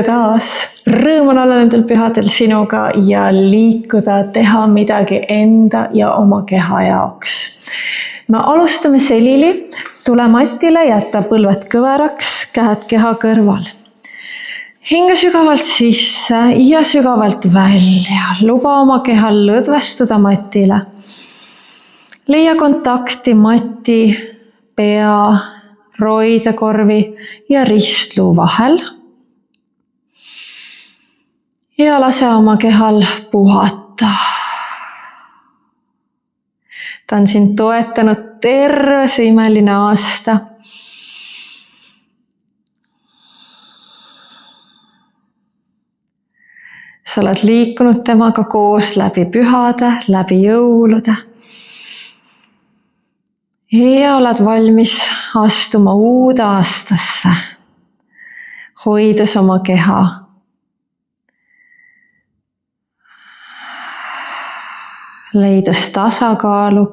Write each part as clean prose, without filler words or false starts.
taas! Rõõm on olla nendel pühadel sinuga ja liikuda, teha midagi enda ja oma keha jaoks. Me alustame selili, tule matile, jäta põlved kõveraks, käed keha kõrval. Hinga sügavalt sisse ja sügavalt välja. Luba oma kehal lõdvestuda matile. Leia kontakti mati, pea, roidekorvi ja ristluu vahel. Ja lase oma kehal puhata. Ta on sind toetanud terve see imeline aasta. Sa oled liikunud temaga koos läbi pühade, läbi jõulude. Ja oled valmis astuma uude aastasse, hoides oma keha. Leides tasakaalu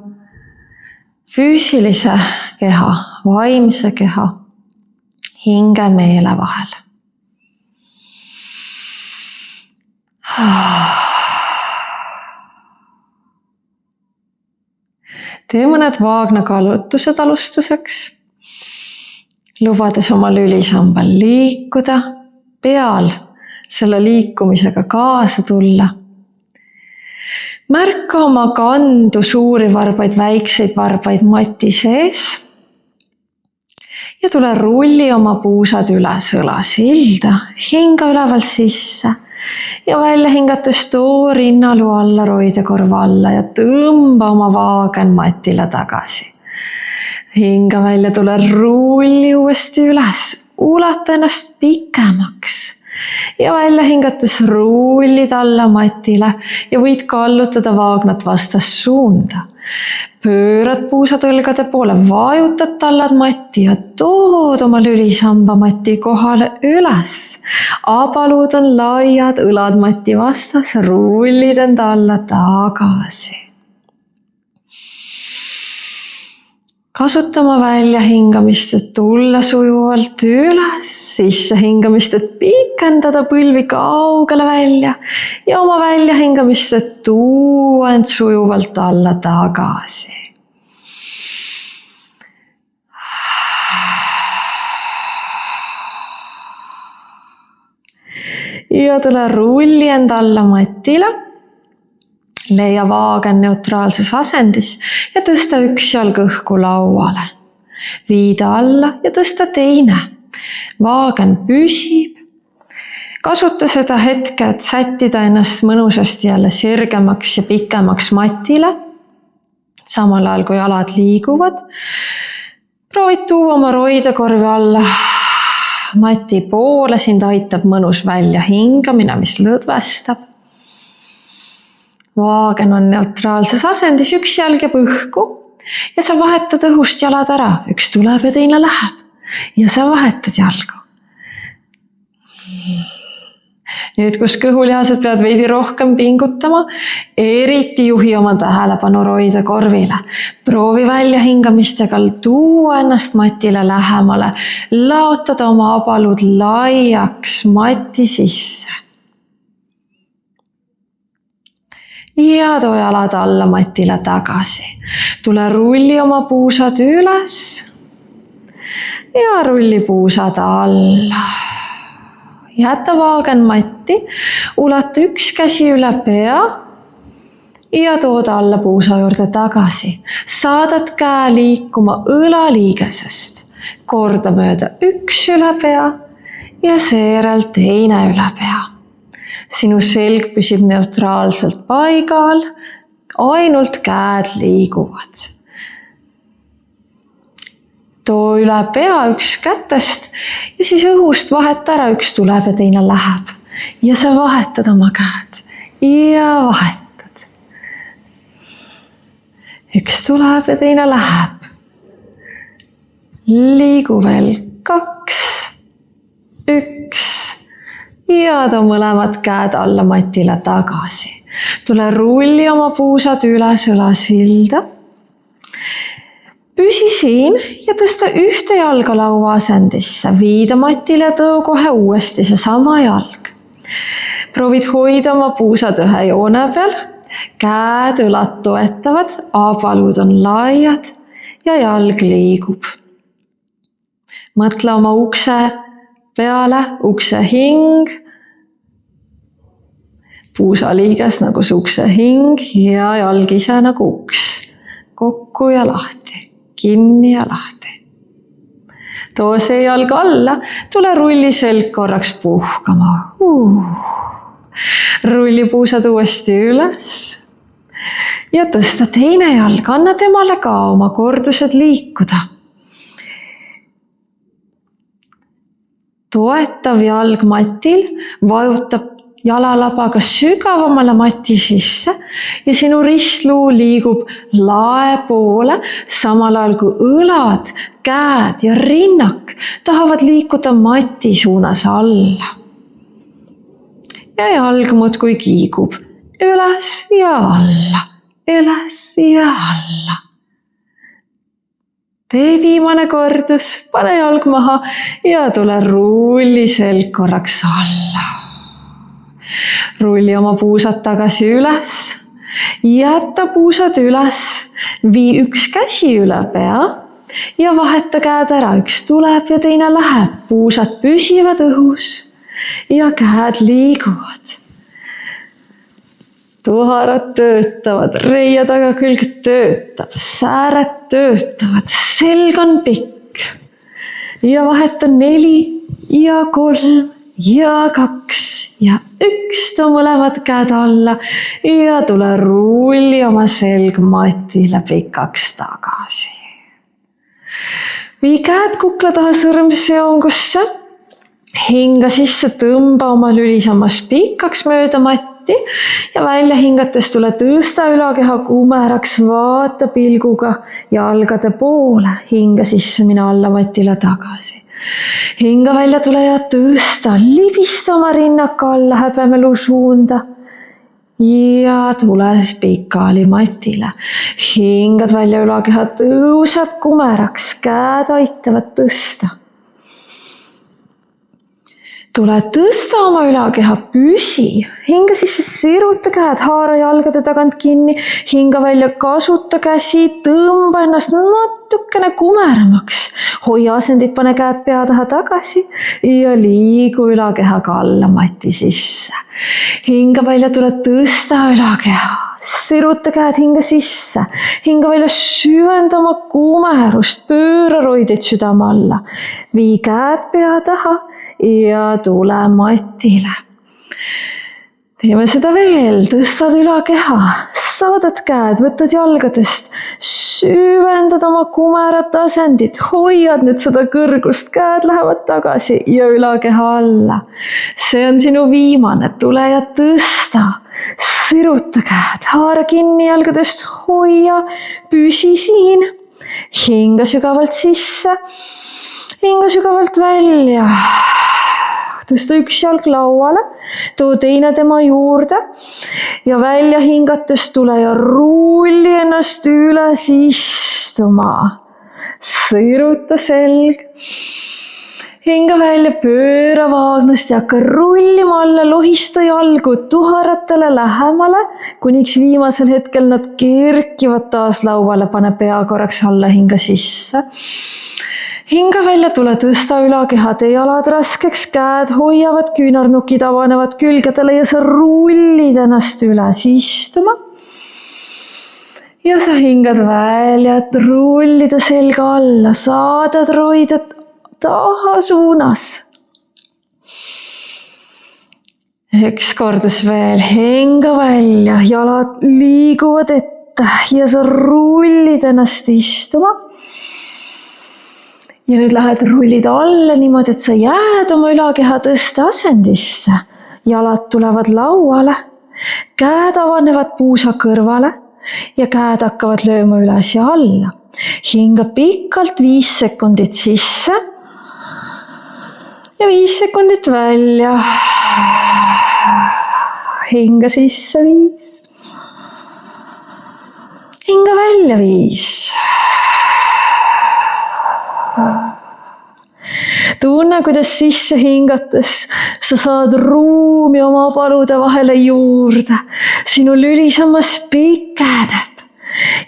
füüsilise keha, vaimse keha, hinge meele vahel. Tee mõned vaagna kaalutused alustuseks, lubades oma lülisambal liikuda, peal selle liikumisega kaasa tulla. Märka oma kandu, suuri varbaid, väikseid varbaid mati sees ja tule rulli oma puusad üles õlasilda, hinga üleval sisse ja välja hingates too rinnaluu alla, roidekorva alla ja tõmba oma vaagen matile tagasi. Hinga välja, tule rulli uuesti üles, ulata ennast pikemaks ja välja hingates rullid alla matile ja võid kallutada vaagnat vastassuunda. Pöörad puusad õlgade poole, vajutad tallad matti ja tood oma lülisamba mati kohale üles. Abaluud on laiad, õlad mati vastas, rullid enda alla tagasi. Kasuta oma väljahingamist, et tulla sujuvalt üles, sisse hingamist, et pikendada põlvi kaugele välja ja oma väljahingamist, et tuua end sujuvalt alla tagasi. Ja tule rulli end alla matile. Leia vaagen neutraalses asendis ja tõsta üks jalg õhku lauale. Viida alla ja tõsta teine. Vaagen püsib. Kasuta seda hetke, et sättida ennast mõnusasti jälle sirgemaks ja pikemaks matile. Samal ajal kui jalad liiguvad. Proovid tuua oma roidekorvi alla mati poole, sind aitab mõnus välja hingamine, mis lõdvestab. Vaagen on neutraalses asendis, üks jalg jääb õhku ja sa vahetad õhust jalad ära. Üks tuleb ja teine läheb ja sa vahetad jalgu. Nüüd, kus kõhulihased peavad veidi rohkem pingutama, eriti juhi oma tähelepanu roidekorvile. Proovi välja hingamistega tuua ennast matile lähemale, laotada oma abalud laiaks mati sisse. Ja too jalad alla matile tagasi. Tule rulli oma puusad üles ja rulli puusad alla. Jäta vaagen matti, ulata üks käsi üle pea ja tood alla puusa juurde tagasi. Saadad käe liikuma õlaliigesest. Korda mööda üks üle pea ja seejärel teine üle pea. Sinu selg püsib neutraalselt paigal, ainult käed liiguvad. Too üle pea üks kätest ja siis õhust vaheta ära, üks tuleb ja teine läheb. Ja sa vahetad oma käed ja vahetad. Üks tuleb ja teine läheb. Liigu veel 2, 1. Ja too mõlemad käed alla matile tagasi. Tule rulli oma puusad üles õlasilda. Püsi siin ja tõsta ühte jalga laua asendisse, viida matile ja tõu kohe uuesti see sama jalg. Proovid hoida oma puusad ühe joone peal, käed, õlad toetavad, abalud on laiad ja jalg liigub. Mõtle oma ukse peale, ukse hing, puusaliiges nagu see ukse hing ja jalg ise nagu uks. Kokku ja lahti, kinni ja lahti. Too see jalg alla, tule rulli selg korraks puhkama. Rulli puusad uuesti üles ja tõsta teine jalg, anna temale ka oma kordused liikuda. Toetav jalg matil vajutab jalalabaga sügavamale mati sisse ja sinu ristluu liigub lae poole, samal ajal kui õlad, käed ja rinnak tahavad liikuda mati suunas alla. Ja jalg muudkui kiigub üles ja alla, üles ja alla. Tee viimane kordus, pane jalg maha ja tule rulli selg korraks alla. Rulli oma puusad tagasi üles, jäta puusad üles, vii üks käsi üle pea ja vaheta käed ära, üks tuleb ja teine läheb, puusad püsivad õhus ja käed liiguvad. Tuharad töötavad, reia tagakülg töötab, sääred töötavad, selg on pikk ja vaheta 4 ja 3 ja 2 ja 1, too mõlemad käed alla ja tule rulli oma selg matile pikaks tagasi. Vii käed kukla taha sõrmseongusse, hinga sisse, tõmba oma lülisammas pikaks mööda matti ja välja hingates tule tõsta ülakeha kumeraks, vaata pilguga jalgade poole, hinga sisse, mine alla matile tagasi. Hinga välja tule ja tõsta, libista oma rinnaka alla häbemelu suunda ja tule pikali matile. Hingad välja, ülakeha tõuseb kumeraks, käed aitavad tõsta. Tule tõsta oma ülakeha, püsi, hinga sisse, siruta käed, haara jalgade tagant kinni, hinga välja, kasuta käsi, tõmba ennast natukene kumeramaks. Hoia asendit, pane käed pea taha tagasi ja liigu ülakehaga alla mati sisse. Hinga välja, tule tõsta ülakeha, siruta käed hinga sisse, hinga välja, süvenda oma kumerust, pööra roidid südame alla, vii käed pea taha ja tule matile. Teeme seda veel, tõstad ülakeha, saadad käed, võtad jalgadest, süvendad oma kumerat asendit, hoiad nüüd seda kõrgust, käed lähevad tagasi ja ülakeha alla. See on sinu viimane, tule ja tõsta, siruta käed, haara kinni jalgadest, hoia, püsi siin, hinga sügavalt sisse, hinga sügavalt välja. Tõsta üks jalg lauale, too teine tema juurde ja välja hingates tule ja rulli ennast üles istuma. Siruta selg, hinga välja, pööra vaagnast ja hakka rullima alla, lohista jalgu tuharatele lähemale, kuniks viimasel hetkel nad kerkivad taas lauale, pane pea korraks alla, hinga sisse. Hinga välja, tule tõsta ülakeha, tee jalad raskeks, käed hoiavad, küünarnukid avanevad külgedele ja sa rullid ennast üles istuma. Ja sa hingad välja, et rullida selga alla, saadad roidad taha suunas. Üks kordus veel, hinga välja, jalad liiguvad ette ja sa rullid ennast istuma. Ja nüüd lähed rullid alla niimoodi, et sa jääd oma ülakeha tõsta asendisse. Jalad tulevad lauale, käed avanevad puusa kõrvale ja käed hakkavad lööma üles ja alla. Hinga pikalt 5 sekundit sisse ja 5 sekundit välja. Hinga sisse 5. Hinga välja 5. Tunne, kuidas sisse hingates sa saad ruumi oma palude vahele juurde. Sinu lülisammas pikeneb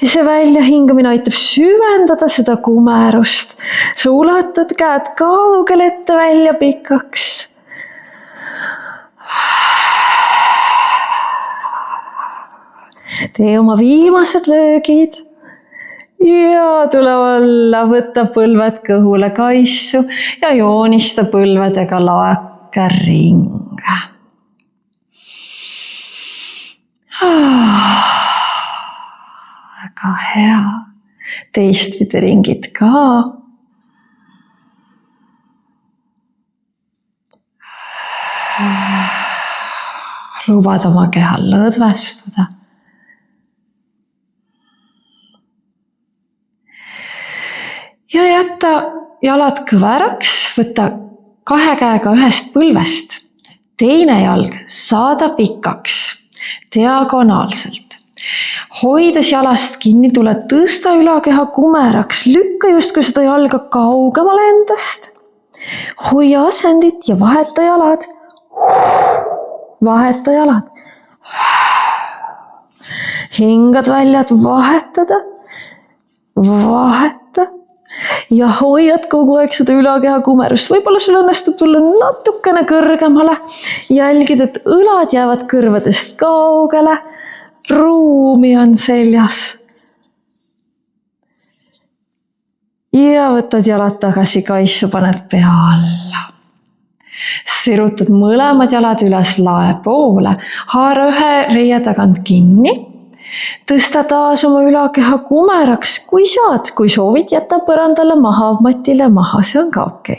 ja see väljahingamine aitab süvendada seda kumerust. Sa ulatad käed kaugele ette välja pikaks. Tee oma viimased löögid ja tule alla, võta põlved kõhule kaissu ja joonista põlvedega laeke ringe. Väga hea. Teistpidi ringid ka. Lubad oma kehal lõdvestuda. Ja jätta jalad kõveraks, võta 2 käega ühest põlvest. Teine jalg saada pikaks, diagonaalselt. Hoides jalast kinni, tule tõsta ülakeha kumeraks, lükka justkui seda jalga kaugemale endast. Hoia asendit ja vaheta jalad. Vaheta jalad. Hingad välja, et vahetada. Vaheta. Ja hoiad kogu aeg seda ülakeha kumerust. Võib-olla sul õnnestub tulla natukene kõrgemale. Jälgid, et õlad jäävad kõrvadest kaugele. Ruumi on seljas. Ja võtad jalad tagasi kaissu, paned pea alla. Sirutad mõlemad jalad üles lae poole. Haara ühe reie tagant kinni. Tõsta taas oma ülakeha kumeraks, kui saad. Kui soovid, jäta põrandale maha, matile maha, see on ka okei.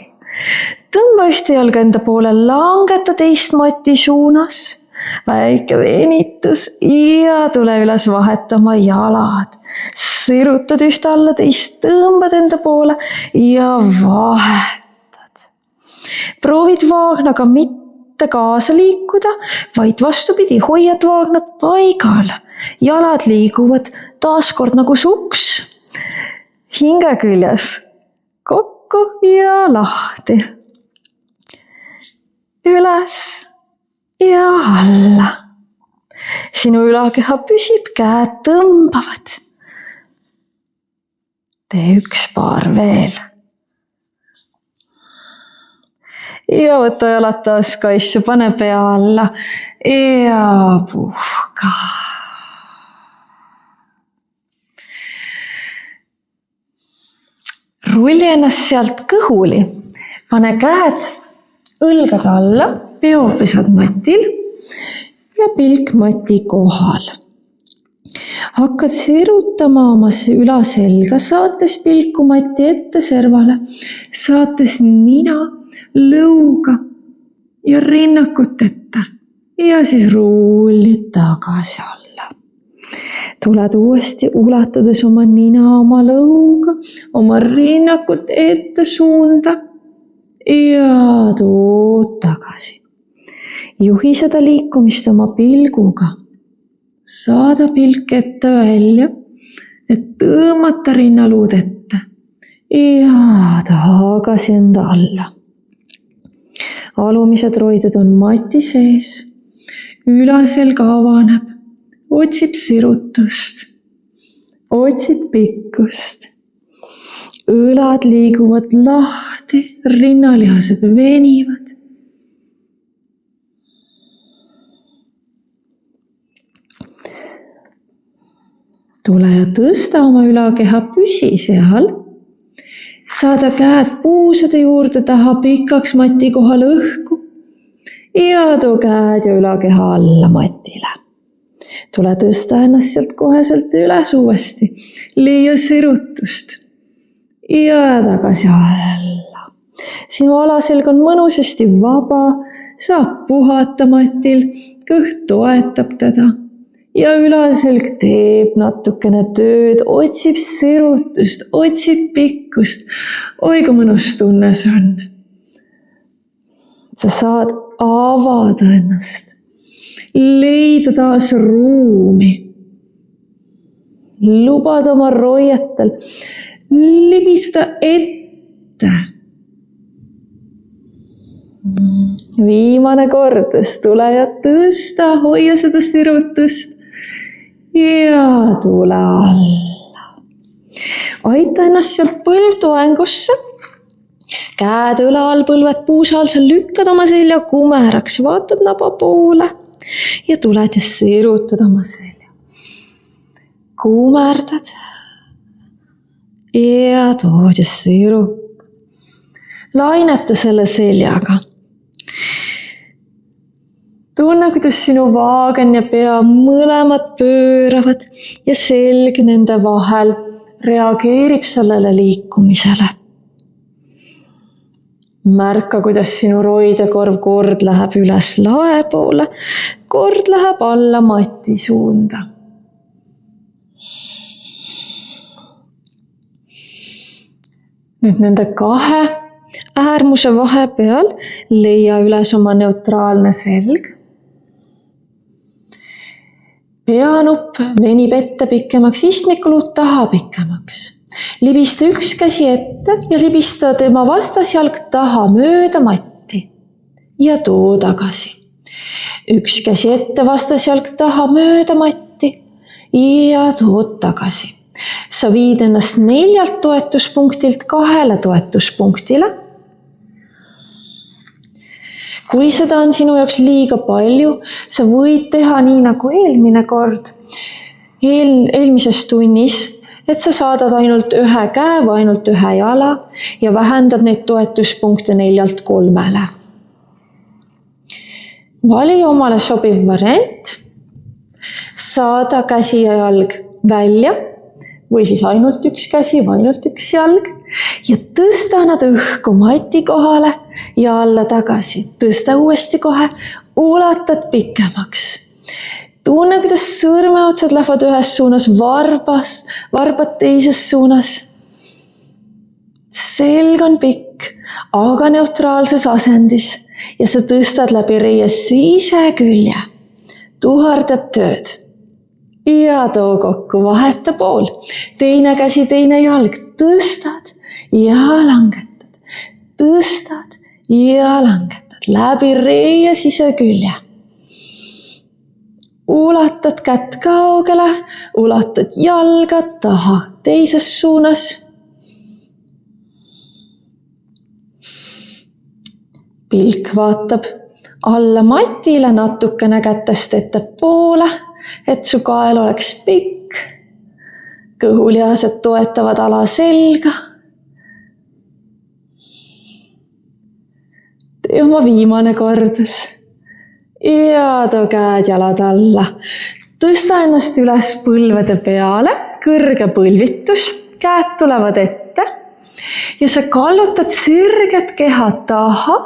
Tõmba ühte jalga enda poole, langeta teist mati suunas. Väike venitus ja tule üles vahetama jalad. Sirutad ühte alla, teist tõmbad enda poole ja vahetad. Proovid vaagnaga mitte kaasa liikuda, vaid vastupidi, hoiad vaagnat paigal. Jalad liiguvad taaskord nagu suks. Hinge küljes kokku ja lahti. Üles ja alla. Sinu ülakeha püsib, käed tõmbavad. Tee 1 paar veel. Ja võta jalad taas kaissu, pane pea alla ja puhka. Rulli ennast sealt kõhuli. Pane käed õlgade alla, peopesad matil ja pilk mati kohal. Hakkad sirutama oma ülaselga, saates pilku mati ette servale, saates nina, lõuga ja rinnakut ette ja siis rullid tagasi alla. Tuled uuesti ulatades oma nina, oma lõuga, oma rinnakut ette suunda ja tood tagasi. Juhi seda liikumist oma pilguga. Saada pilk ette välja, et tõmmata rinnaluud ette ja tagasi enda alla. Alumised roided on mati sees, ülaselg avaneb. Otsib sirutust, otsid pikkust. Õlad liiguvad lahti, rinnalihased venivad. Tule ja tõsta oma ülakeha, püsi seal. Saada käed puusade juurde taha pikaks mati kohal õhku ja too käed ja ülakeha alla matile. Tule tõsta ennast sealt koheselt üles uuesti, leia sirutust ja tagasi alla. Sinu alaselg on mõnusasti vaba, saab puhata matil, kõht toetab teda ja ülaselg teeb natukene tööd, otsib sirutust, otsib pikkust. Oi, kui mõnus tunne see on. Sa saad avada ennast. Leida taas ruumi. Lubad oma roiatel libiseda ette. Viimane kordus, tule ja tõsta, hoia seda sirutust ja tule alla. Aita ennast sealt põlvtoengusse. Käed õla all, põlved puusa all, sa lükkad oma selja kumeraks, vaatad naba poole ja tuled ja sirutad oma selja. Kumerdad ja tood ja sirutad. Laineta selle seljaga. Tunne, kuidas sinu vaagen ja pea mõlemad pööravad ja selg nende vahel reageerib sellele liikumisele. Märka, kuidas sinu roidekorv kord läheb üles lae poole, kord läheb alla mati suunda. Nüüd nende kahe äärmuse vahepeal leia üles oma neutraalne selg. Peanupp venib ette pikemaks, istmikuluud taha pikemaks. Libista üks käsi ette ja libista tema vastasjalg taha mööda matti ja too tagasi. Üks käsi ette, vastasjalg taha mööda matti ja tood tagasi. Sa viid ennast 4 toetuspunktilt 2 toetuspunktile. Kui seda on sinu jaoks liiga palju, sa võid teha nii nagu eelmine kord, eelmises tunnis, et sa saadad ainult 1 käe või ainult 1 jala ja vähendad neid toetuspunkte 4-lt 3-le. Vali omale sobiv variant, saada käsi ja jalg välja või siis ainult üks käsi või ainult üks jalg ja tõsta nad õhku mati kohale ja alla tagasi. Tõsta uuesti kohe, ulatad pikemaks. Tunne, kuidas sõrmeotsad lähevad ühes suunas, varbad teises suunas. Selg on pikk, aga neutraalses asendis ja sa tõstad läbi reie sisekülje. Tuhardab tööd. Ja too kokku, vaheta pool. Teine käsi, teine jalg. Tõstad ja langetad. Tõstad ja langetad. Läbi reie sisekülje. Ulatad kätt kaugele, ulatad jalga taha teises suunas. Pilk vaatab alla matile natukene kätest ettepoole, et su kael oleks pikk. Kõhulihased toetavad alaselga. Tee oma viimane kordus. Ja too käed jalad alla. Tõsta ennast üles põlvede peale, kõrge põlvitus, käed tulevad ette ja sa kallutad sirged keha taha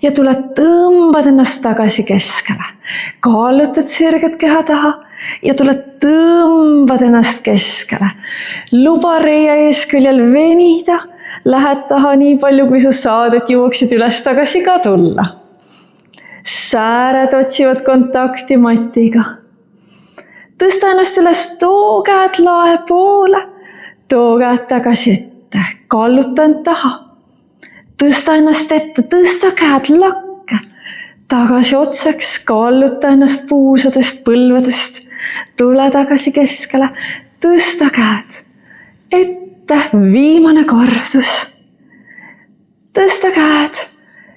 ja tuled tõmbad ennast tagasi keskele. Kallutad sirged keha taha ja tuled tõmbad ennast keskele. Luba reie eesküljel venida, lähed taha nii palju, kui sa saad, et jõuaksid üles tagasi ka tulla. Sääred otsivad kontakti matiga. Tõsta ennast üles, too käed lae poole, too käed tagasi ette, kalluta end taha. Tõsta ennast ette, tõsta käed lakke, tagasi otsaks, kalluta ennast puusadest, põlvedest, tule tagasi keskele, tõsta käed ette, viimane kordus, tõsta käed.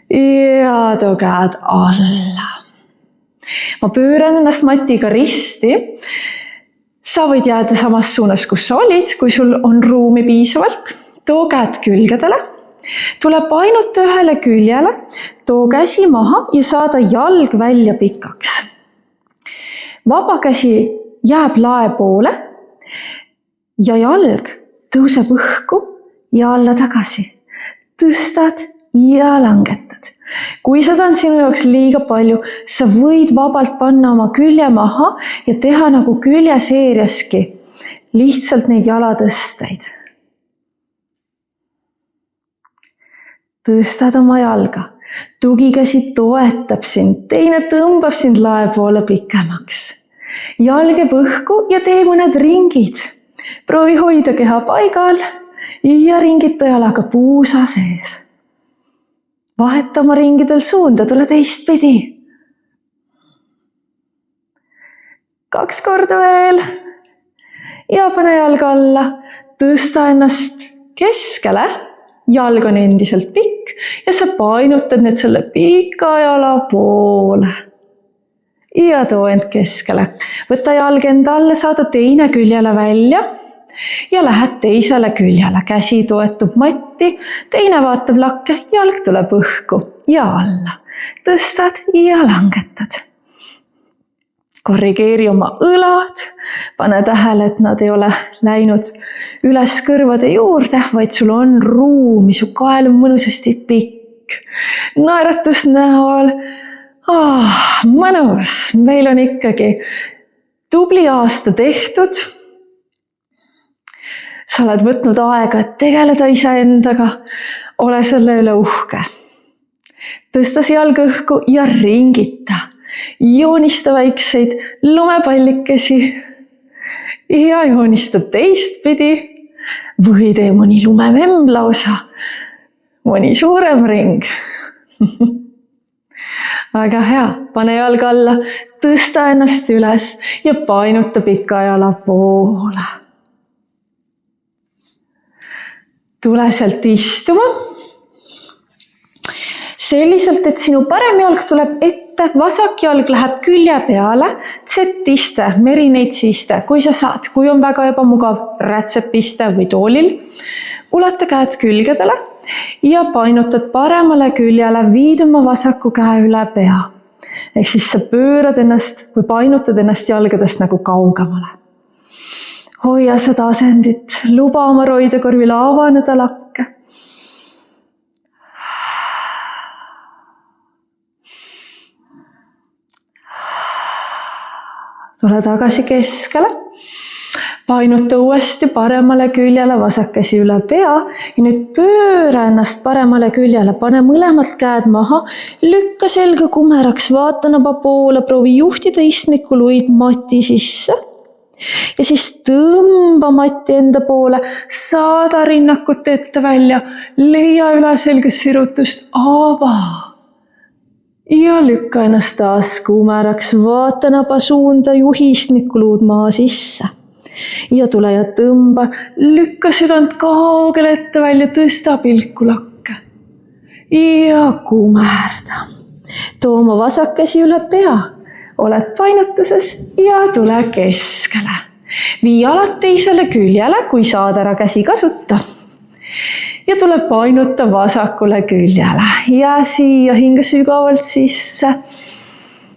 Ja too käed alla. Ma pööran ennast matiga risti. Sa võid jääda samas suunas, kus sa olid, kui sul on ruumi piisavalt. Too käed külgedele. Tuleb ainult ühele küljele, too käsi maha ja saada jalg välja pikaks. Vaba käsi jääb lae poole ja jalg tõuseb õhku ja alla tagasi. Tõstad ja langetad. Kui seda on sinu jaoks liiga palju, sa võid vabalt panna oma külje maha ja teha nagu küljeseeriaski, lihtsalt neid jalatõsteid. Tõstad oma jalga, tugikäsi toetab sind, teine tõmbab sind lae poole pikemaks. Jalg jääb õhku ja tee mõned ringid. Proovi hoida keha paigal ja ringita jalaga puusa sees. vaheta oma ringidel suunda, tule teistpidi. 2 korda veel. Ja pane jalg alla, tõsta ennast keskele, jalg on endiselt pikk ja sa painutad nüüd selle pika jala poole. Ja too end keskele. Võta jalg enda alla, saada teine küljele välja ja lähed teisele küljele. Käsi toetub matti, teine vaatab lakke, jalg tuleb õhku ja alla. Tõstad ja langetad. Korrigeeri oma õlad, pane tähele, et nad ei ole läinud üles kõrvade juurde, vaid sul on ruumi, su kael on mõnusasti pikk. Naeratus näol, mõnus, meil on ikkagi tubli aasta tehtud. Sa oled võtnud aega, et tegeleda iseendaga, ole selle üle uhke. Tõsta jalg õhku ja ringita. Joonista väikseid lumepallikesi ja joonista teistpidi või tee mõni lumememm lausa, mõni suurem ring. Väga hea, pane jalg alla, tõsta ennast üles ja painuta pika jala poole. Tule sealt istuma. Selliselt, et sinu parem jalg tuleb ette, vasak jalg läheb külje peale, Z-iste, merineitsiste, kui sa saad, kui on väga ebamugav rätsepiste või toolil. Ulata käed külgedele ja painutad paremale küljele, viid oma vasaku käe üle pea. Ehk siis sa pöörad ennast või painutad ennast jalgadest nagu kaugemale. Hoia seda asendit, luba oma roidekorvil avaneda lakke. Tule tagasi keskele, painuta uuesti paremale küljele, vasak käsi üle pea ja nüüd pööra ennast paremale küljele, pane mõlemad käed maha, lükka selga kumeraks, vaata naba poole, proovi juhtida istmikuluid mati sisse ja siis tõmba mati enda poole, saada rinnakut ette välja, leia üle selges sirutust, ava. Ja lükka ennast taas kumeraks, vaata naba suunda, juhi istmikuluud maa sisse. Ja tule ja tõmba, lükka südant kaugele ette välja, tõsta pilku lakke. Ja kumerda. Too oma vasak käsi üle pea, oled painutuses ja tule keskele. Vii jalad teisele küljele, kui saad ära käsi kasuta. Ja tule painuta vasakule küljele ja siia hinga sügavalt sisse,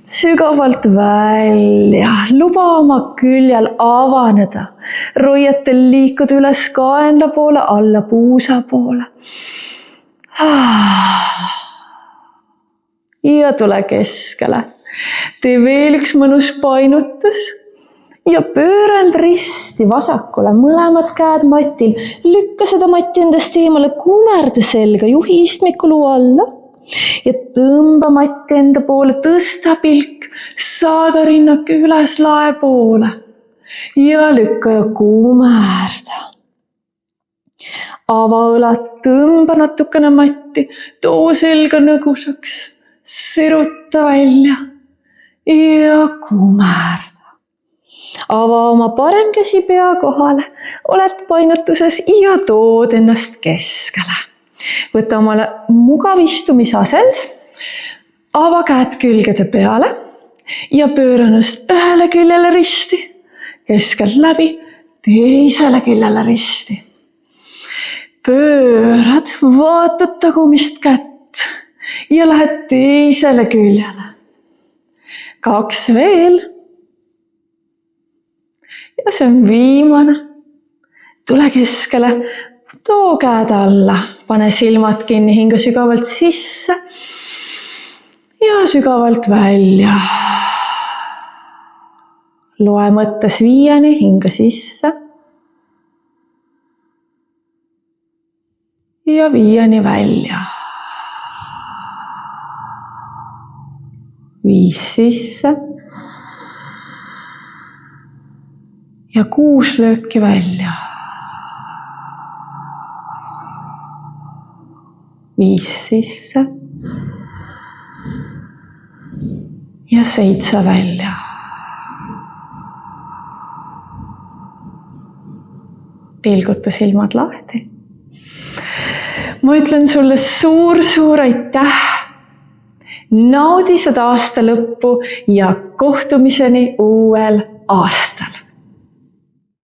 sügavalt välja. Luba oma küljel avaneda, roiatel liikuda üles kaenla poole, alla puusa poole. Ja tule keskele. Tee veel üks mõnus painutus. Ja pööra end risti vasakule, mõlemad käed matil, lükka seda matti endast eemale, kumerda selga, juhi istmikuluu alla ja tõmba matti enda poole, tõsta pilk, saada rinnak üles lae poole ja lükka ja kumerda. Ava õlad, tõmba natukene matti, too selga nõgusaks, siruta välja ja kumerda. Ava oma parem käsi pea kohale, oled painutuses ja tood ennast keskele. Võta omale mugav istumisasend, ava käed külgede peale ja pööra ennast ühele küljele risti, keskelt läbi, teisele küljele risti. Pöörad, vaatad tagumist kätt ja lähed teisele küljele. 2 veel. Ja see on viimane. Tule keskele, too käed alla, pane silmad kinni, hinga sügavalt sisse ja sügavalt välja. Loe mõttes 5, hinga sisse ja 5 välja. 5 sisse. Ja 6 lööki välja. 5 sisse. ja 7 välja. Pilguta silmad lahti. Ma ütlen sulle suur aitäh. Naudi seda aasta lõppu ja kohtumiseni uuel aastal.